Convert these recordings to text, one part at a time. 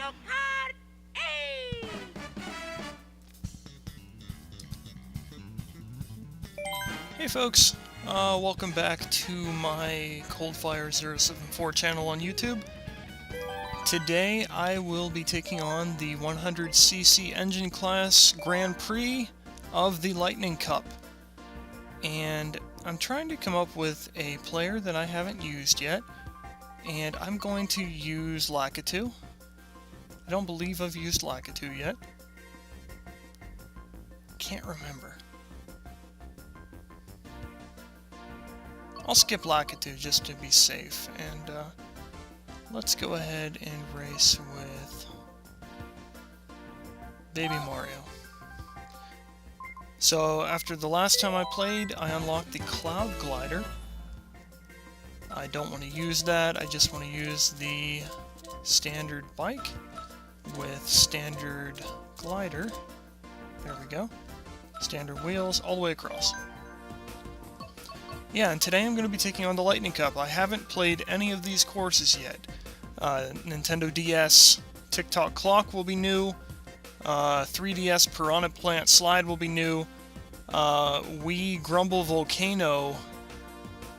Kart! Hey! Hey folks, welcome back to my Coldfire074 channel on YouTube. Today I will be taking on the 100cc engine class Grand Prix of the Lightning Cup. And I'm trying to come up with a player that I haven't used yet, and I'm going to use Lakitu. I don't believe I've used Lakitu yet. Can't remember. I'll skip Lakitu just to be safe, and let's go ahead and race with Baby Mario. So after the last time I played, I unlocked the Cloud Glider. I don't want to use that, I just want to use the standard bike with standard glider. There we go. Standard wheels all the way across. Yeah, and today I'm going to be taking on the Lightning Cup. I haven't played any of these courses yet. Nintendo DS Tick-Tock Clock will be new. 3DS Piranha Plant Slide will be new. Wii Grumble Volcano,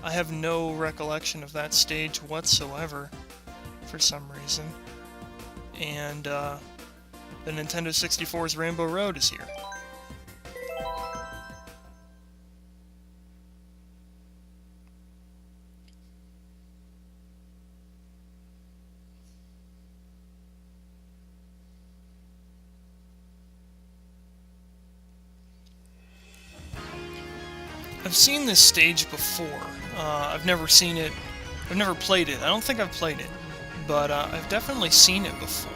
I have no recollection of that stage whatsoever for some reason. And the Nintendo 64's Rainbow Road is here. I've seen this stage before. I've never seen it. I've never played it. I don't think I've played it, but I've definitely seen it before.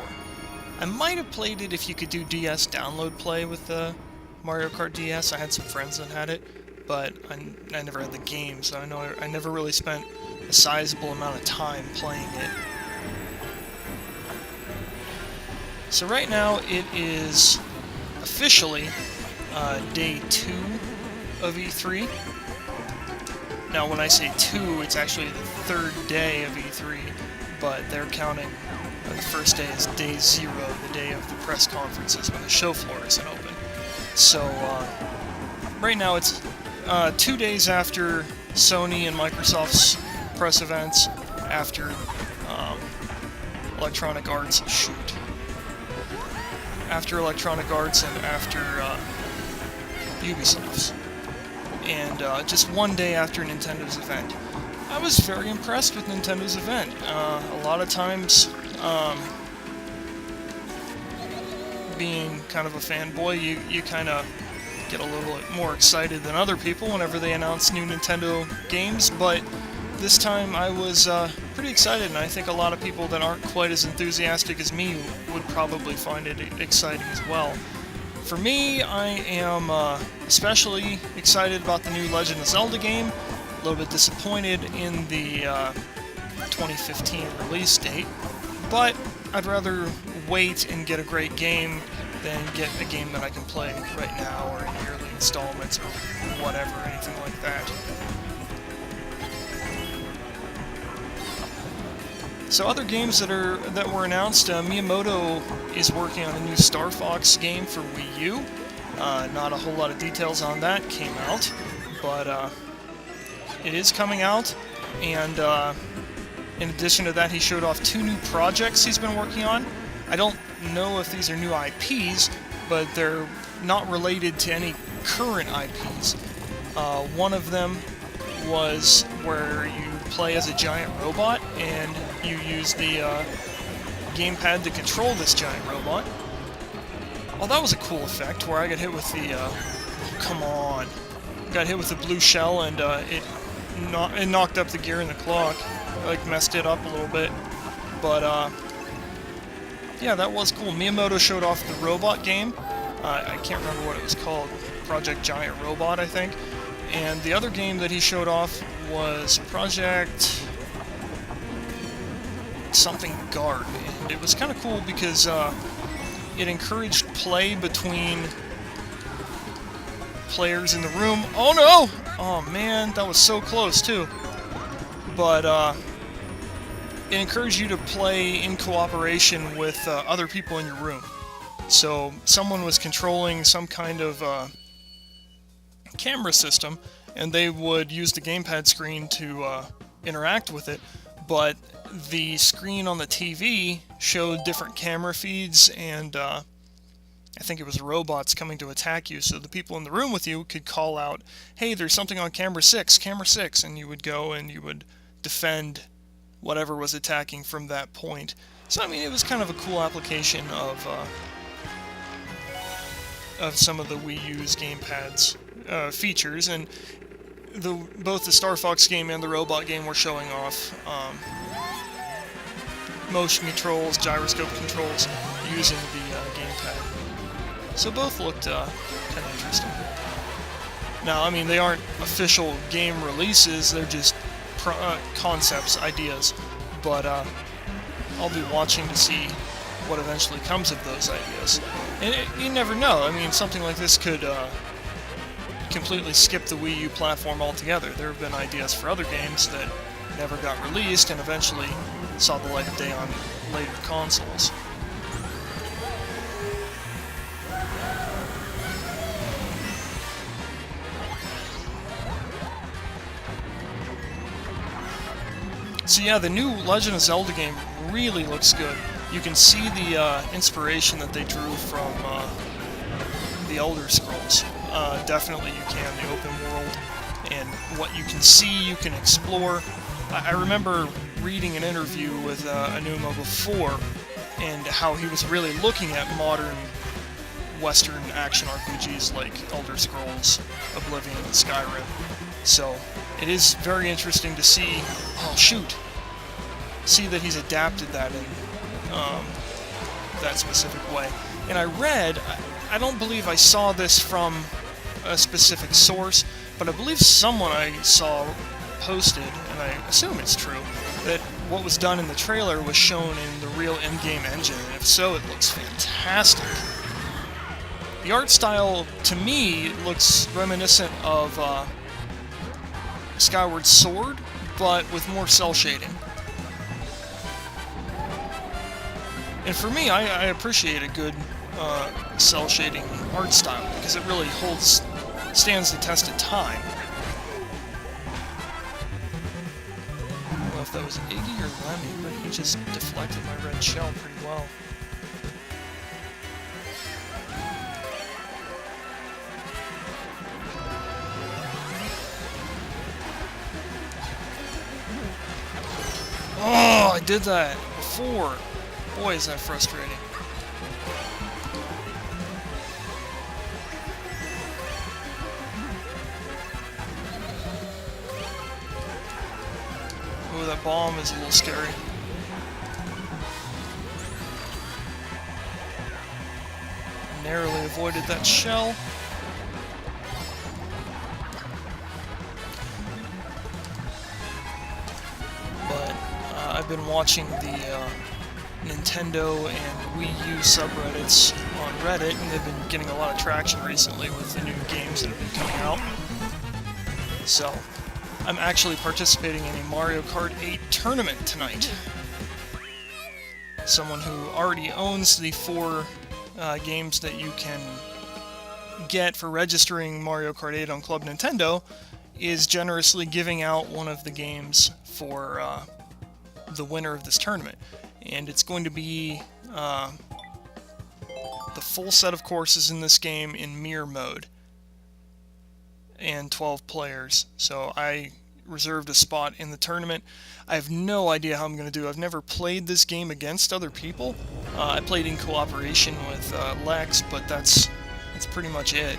I might have played it if you could do DS download play with the Mario Kart DS. I had some friends that had it, but I never had the game, so I know I never really spent a sizable amount of time playing it. So right now it is officially day 2 of E3. Now when I say 2, it's actually the 3rd day of E3, but they're counting the first day as day 0, the day of the press conferences when the show floor isn't open. So right now it's 2 days after Sony and Microsoft's press events, after Electronic Arts after Electronic Arts and after Ubisoft's. And just 1 day after Nintendo's event. I was very impressed with Nintendo's event. A lot of times, being kind of a fanboy, you kind of get a little bit more excited than other people whenever they announce new Nintendo games, but this time I was pretty excited, and I think a lot of people that aren't quite as enthusiastic as me would probably find it exciting as well. For me, I am especially excited about the new Legend of Zelda game. A little bit disappointed in the 2015 release date, but I'd rather wait and get a great game than get a game that I can play right now or in yearly installments or whatever, anything like that. So other games that were announced, Miyamoto is working on a new Star Fox game for Wii U. Not a whole lot of details on that came out, but it is coming out, and in addition to that, he showed off 2 new projects he's been working on. I don't know if these are new IPs, but they're not related to any current IPs. One of them was where you play as a giant robot, and you use the gamepad to control this giant robot. Well, that was a cool effect, where I got hit with the, come on, got hit with the blue shell, and it knocked up the gear in the clock, like messed it up a little bit, but yeah, that was cool. Miyamoto showed off the robot game. I can't remember what it was called, Project Giant Robot, I think. And the other game that he showed off was Project something Guard, and it was kind of cool because it encouraged play between players in the room. Oh no! Oh man, that was so close too. But it encouraged you to play in cooperation with other people in your room. So someone was controlling some kind of camera system, and they would use the gamepad screen to interact with it, but the screen on the TV showed different camera feeds, and I think it was robots coming to attack you, so the people in the room with you could call out, hey, there's something on camera 6, and you would go and you would defend whatever was attacking from that point. So, I mean, it was kind of a cool application of some of the Wii U's gamepad's features, and both the Star Fox game and the robot game were showing off motion controls, gyroscope controls, using the gamepad. So both looked kind of interesting. Now, I mean, they aren't official game releases, they're just concepts, ideas, but I'll be watching to see what eventually comes of those ideas. And you never know, I mean, something like this could completely skip the Wii U platform altogether. There have been ideas for other games that never got released and eventually saw the light of day on later consoles. So yeah, the new Legend of Zelda game really looks good. You can see the inspiration that they drew from the Elder Scrolls. Definitely you can, the open world, and what you can see, you can explore. I remember reading an interview with Anuma before, and how he was really looking at modern Western action RPGs like Elder Scrolls, Oblivion, and Skyrim. So it is very interesting to see, see that he's adapted that in that specific way. And I read, I don't believe I saw this from a specific source, but I believe someone I saw posted, and I assume it's true, that what was done in the trailer was shown in the real in-game engine, and if so, it looks fantastic. The art style, to me, looks reminiscent of Skyward Sword, but with more cell shading. And for me, I appreciate a good cell shading art style, because it really stands the test of time. I don't know if that was Iggy or Lemmy, but he just deflected my red shell pretty well. Oh, I did that before. Boy, is that frustrating. Oh, that bomb is a little scary. Narrowly avoided that shell. But I've been watching the Nintendo and Wii U subreddits on Reddit, and they've been getting a lot of traction recently with the new games that have been coming out. So, I'm actually participating in a Mario Kart 8 tournament tonight. Someone who already owns the 4 games that you can get for registering Mario Kart 8 on Club Nintendo is generously giving out one of the games for the winner of this tournament. And it's going to be the full set of courses in this game in mirror mode, and 12 players. So I reserved a spot in the tournament. I have no idea how I'm going to do. I've never played this game against other people. I played in cooperation with Lex, but that's pretty much it.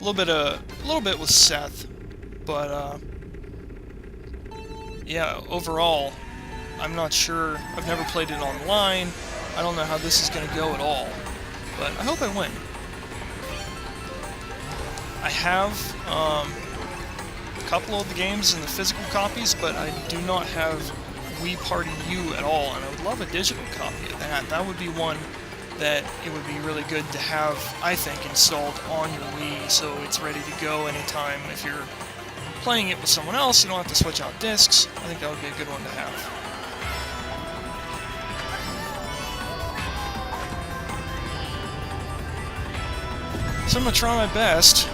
A little bit with Seth, but yeah, overall, I'm not sure. I've never played it online. I don't know how this is going to go at all, but I hope I win. I have a couple of the games in the physical copies, but I do not have Wii Party U at all, and I would love a digital copy of that. That would be one that it would be really good to have, I think, installed on your Wii, so it's ready to go anytime if you're playing it with someone else, you don't have to switch out discs. I think that would be a good one to have. So I'm going to try my best.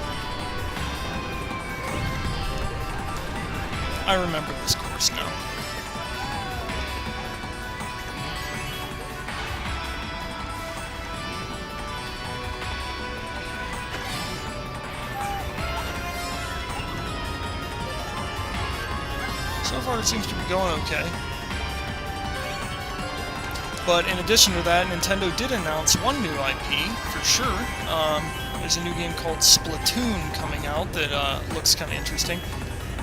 I remember this course now. So far it seems to be going okay. But in addition to that, Nintendo did announce one new IP, for sure. There's a new game called Splatoon coming out that looks kind of interesting.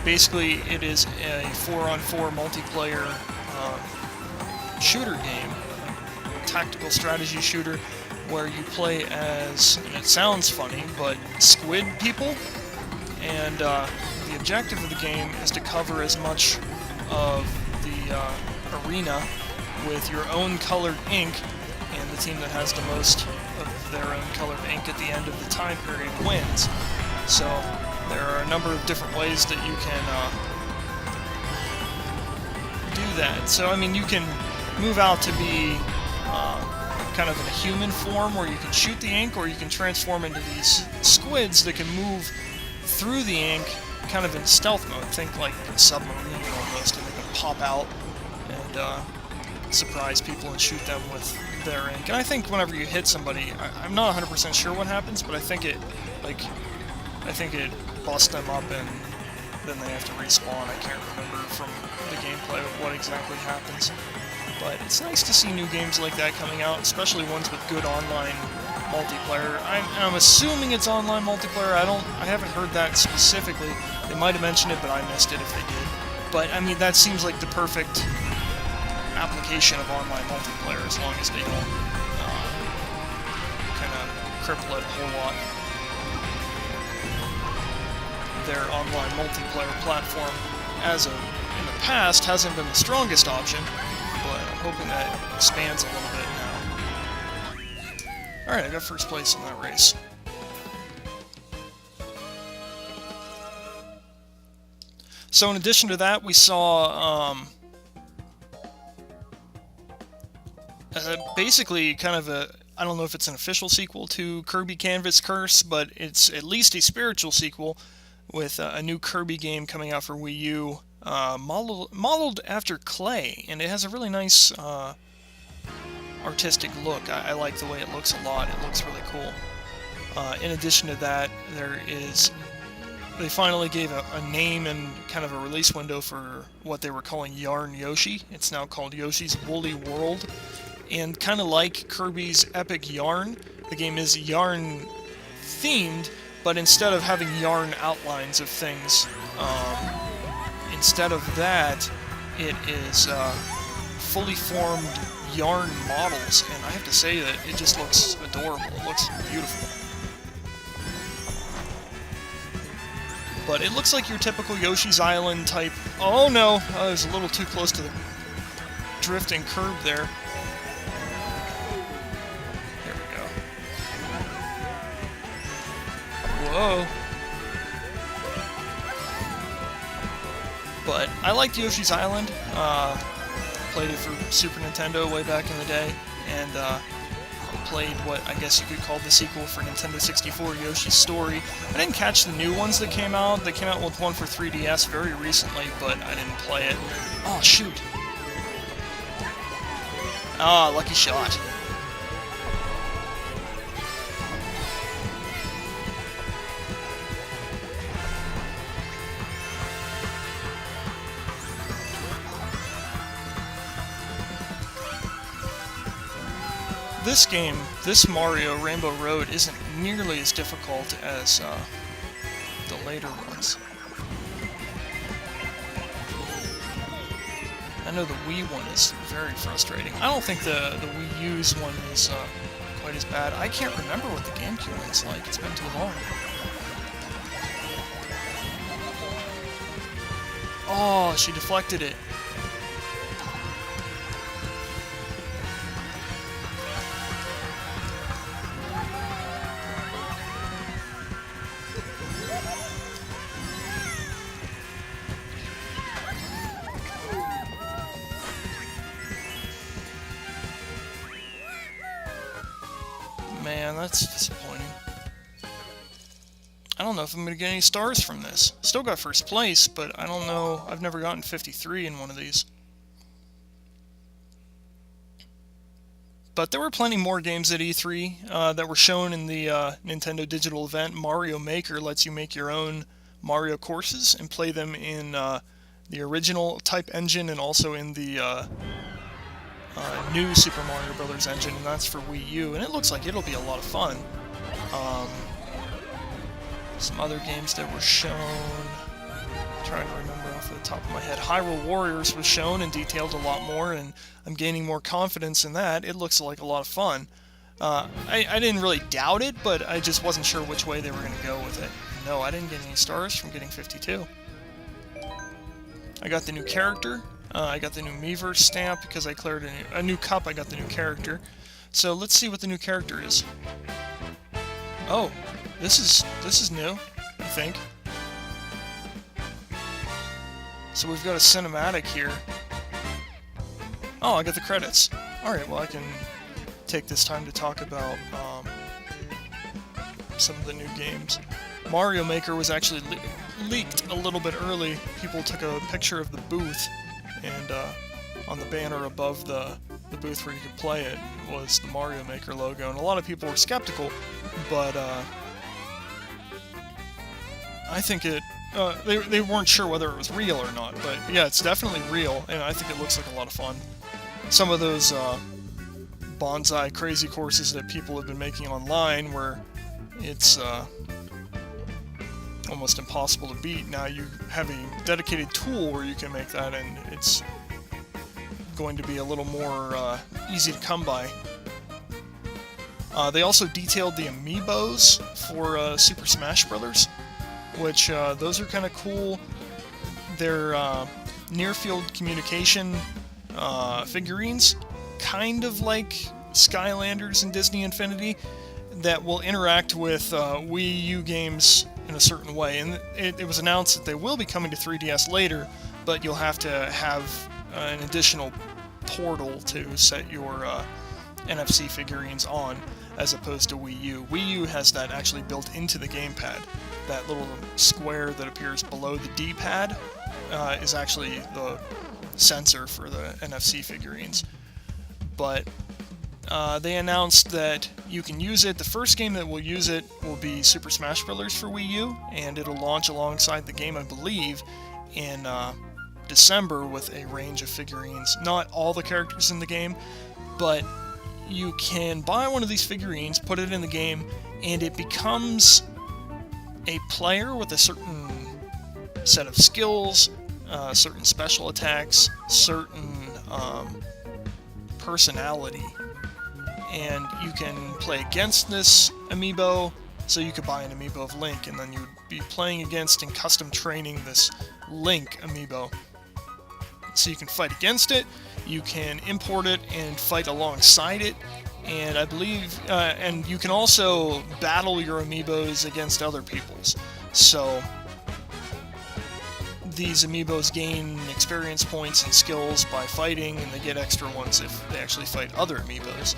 Basically, it is a 4-on-4 multiplayer shooter game, tactical strategy shooter, where you play as, and it sounds funny, but squid people. And the objective of the game is to cover as much of the arena with your own colored ink, and the team that has the most of their own colored ink at the end of the time period wins. So there are a number of different ways that you can do that. So, I mean, you can move out to be kind of in a human form where you can shoot the ink, or you can transform into these squids that can move through the ink kind of in stealth mode. Think like a submarine almost, and they can pop out and surprise people and shoot them with their ink. And I think whenever you hit somebody, I'm not 100% sure what happens, but I think it busts them up and then they have to respawn. I can't remember from the gameplay what exactly happens. But it's nice to see new games like that coming out, especially ones with good online multiplayer. I'm assuming it's online multiplayer. I haven't heard that specifically. They might have mentioned it, but I missed it if they did. But I mean, that seems like the perfect application of online multiplayer, as long as they don't kind of cripple it a whole lot. Their online multiplayer platform, as of in the past, hasn't been the strongest option, but I'm hoping that expands a little bit now. Alright, I got first place in that race. So in addition to that, we saw basically kind of a, I don't know if it's an official sequel to Kirby Canvas Curse, but it's at least a spiritual sequel with a new Kirby game coming out for Wii U, modeled after clay, and it has a really nice artistic look. I like the way it looks a lot. It looks really cool. In addition to that, they finally gave a name and kind of a release window for what they were calling Yarn Yoshi. It's now called Yoshi's Woolly World. And kind of like Kirby's Epic Yarn, the game is yarn themed, but instead of having yarn outlines of things, instead of that, it is fully formed yarn models, and I have to say that it just looks adorable. It looks beautiful. But it looks like your typical Yoshi's Island type. Oh no, I was a little too close to the drifting curb there. There we go. Whoa. But I liked Yoshi's Island. Played it for Super Nintendo way back in the day, and played what I guess you could call the sequel for Nintendo 64, Yoshi's Story. I didn't catch the new ones that came out. They came out with one for 3DS very recently, but I didn't play it. Oh, shoot. Ah, lucky shot. This game, this Mario Rainbow Road, isn't nearly as difficult as the later ones. I know the Wii one is very frustrating. I don't think the Wii U's one is quite as bad. I can't remember what the GameCube one's like. It's been too long. Oh, she deflected it. Man, that's disappointing. I don't know if I'm going to get any stars from this. Still got first place, but I don't know. I've never gotten 53 in one of these. But there were plenty more games at E3 that were shown in the Nintendo Digital event. Mario Maker lets you make your own Mario courses and play them in the original type engine and also in the new Super Mario Bros. Engine, and that's for Wii U. And it looks like it'll be a lot of fun. Some other games that were shown. I'm trying to remember off the top of my head. Hyrule Warriors was shown and detailed a lot more, and I'm gaining more confidence in that. It looks like a lot of fun. I didn't really doubt it, but I just wasn't sure which way they were going to go with it. No, I didn't get any stars from getting 52. I got the new character. I got the new Miiverse stamp because I cleared a new cup. I got the new character. So let's see what the new character is. Oh, this is new, I think. So we've got a cinematic here. Oh, I got the credits. Alright, well I can take this time to talk about some of the new games. Mario Maker was actually leaked a little bit early. People took a picture of the booth, and on the banner above the booth where you could play it was the Mario Maker logo, and a lot of people were skeptical, but I think they weren't sure whether it was real or not, but yeah, it's definitely real, and I think it looks like a lot of fun. Some of those bonsai crazy courses that people have been making online where it's almost impossible to beat, now you have a dedicated tool where you can make that, and it's going to be a little more easy to come by. They also detailed the amiibos for Super Smash Bros., which those are kind of cool. They're near-field communication figurines, kind of like Skylanders in Disney Infinity, that will interact with Wii U games in a certain way. And it was announced that they will be coming to 3DS later, but you'll have to have an additional portal to set your NFC figurines on, as opposed to Wii U. Wii U has that actually built into the gamepad. That little square that appears below the D-pad is actually the sensor for the NFC figurines. But they announced that you can use it. The first game that will use it will be Super Smash Bros. For Wii U, and it'll launch alongside the game, I believe, in December with a range of figurines. Not all the characters in the game, but you can buy one of these figurines, put it in the game, and it becomes a player with a certain set of skills, certain special attacks, certain personality. And you can play against this amiibo, so you could buy an amiibo of Link, and then you would be playing against and custom training this Link amiibo. So you can fight against it, you can import it and fight alongside it, and I believe, and you can also battle your amiibos against other people's. So these amiibos gain experience points and skills by fighting, and they get extra ones if they actually fight other amiibos.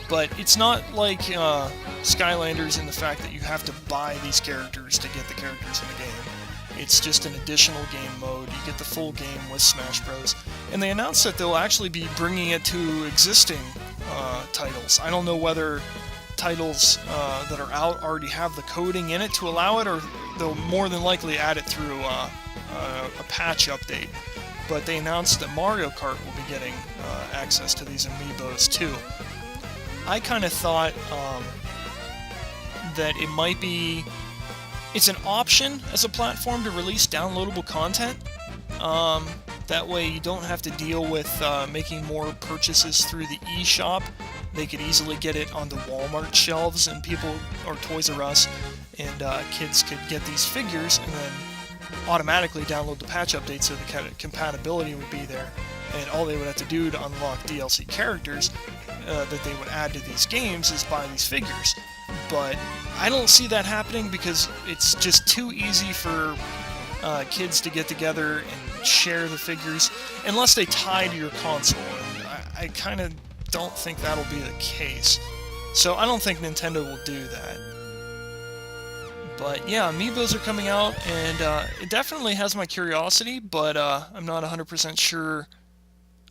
But it's not like Skylanders in the fact that you have to buy these characters to get the characters in the game. It's just an additional game mode. You get the full game with Smash Bros. And they announced that they'll actually be bringing it to existing titles. I don't know whether titles that are out already have the coding in it to allow it, or they'll more than likely add it through a patch update. But they announced that Mario Kart will be getting access to these amiibos too. I kind of thought that it might be... It's an option as a platform to release downloadable content. That way you don't have to deal with making more purchases through the eShop. They could easily get it on the Walmart shelves, and people, or Toys R Us, and kids could get these figures and then automatically download the patch update so the kind of compatibility would be there. And all they would have to do to unlock DLC characters that they would add to these games is buy these figures. But I don't see that happening because it's just too easy for kids to get together and share the figures unless they tie to your console. And I kind of don't think that'll be the case. So I don't think Nintendo will do that. But yeah, amiibos are coming out, and it definitely has my curiosity, but I'm not 100% sure.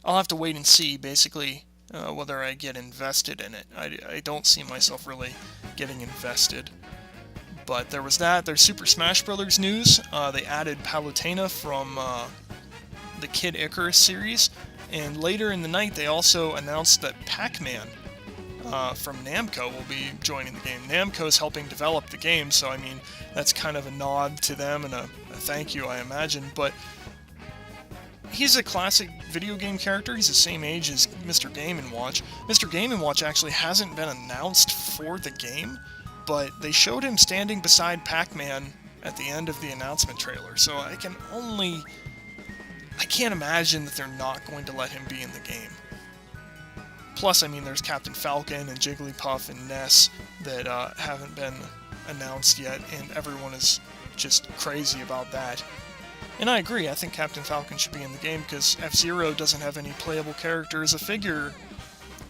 I'll have to wait and see, basically, whether I get invested in it. I don't see myself really getting invested. But there was that. There's Super Smash Bros. News. They added Palutena from the Kid Icarus series. And later in the night, they also announced that Pac-Man from Namco will be joining the game. Namco is helping develop the game, so I mean, that's kind of a nod to them and a thank you, I imagine. But he's a classic video game character. He's the same age as Mr. Game & Watch. Mr. Game & Watch actually hasn't been announced for the game, but they showed him standing beside Pac-Man at the end of the announcement trailer, so I can't imagine that they're not going to let him be in the game. Plus, I mean, there's Captain Falcon and Jigglypuff and Ness that haven't been announced yet, and everyone is just crazy about that. And I agree, I think Captain Falcon should be in the game, because F-Zero doesn't have any playable character as a figure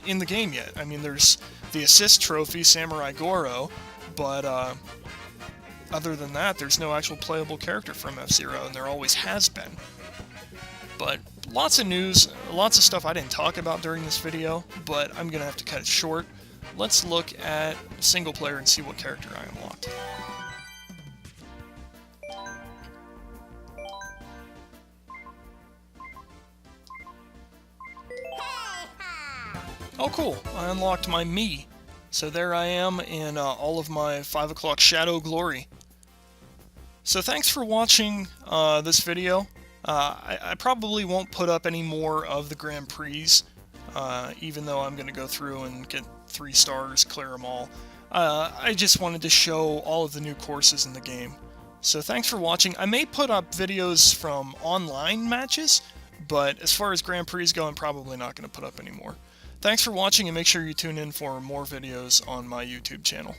in the game yet. I mean, there's the assist trophy, Samurai Goro, but other than that, there's no actual playable character from F-Zero, and there always has been. But lots of news, lots of stuff I didn't talk about during this video, but I'm going to have to cut it short. Let's look at single player and see what character I unlocked. Oh cool, I unlocked my Mii. So there I am in all of my 5 o'clock shadow glory. So thanks for watching this video. I probably won't put up any more of the Grand Prix, even though I'm going to go through and get 3 stars, clear them all. I just wanted to show all of the new courses in the game. So thanks for watching. I may put up videos from online matches, but as far as Grand Prix go, I'm probably not going to put up any more. Thanks for watching, and make sure you tune in for more videos on my YouTube channel.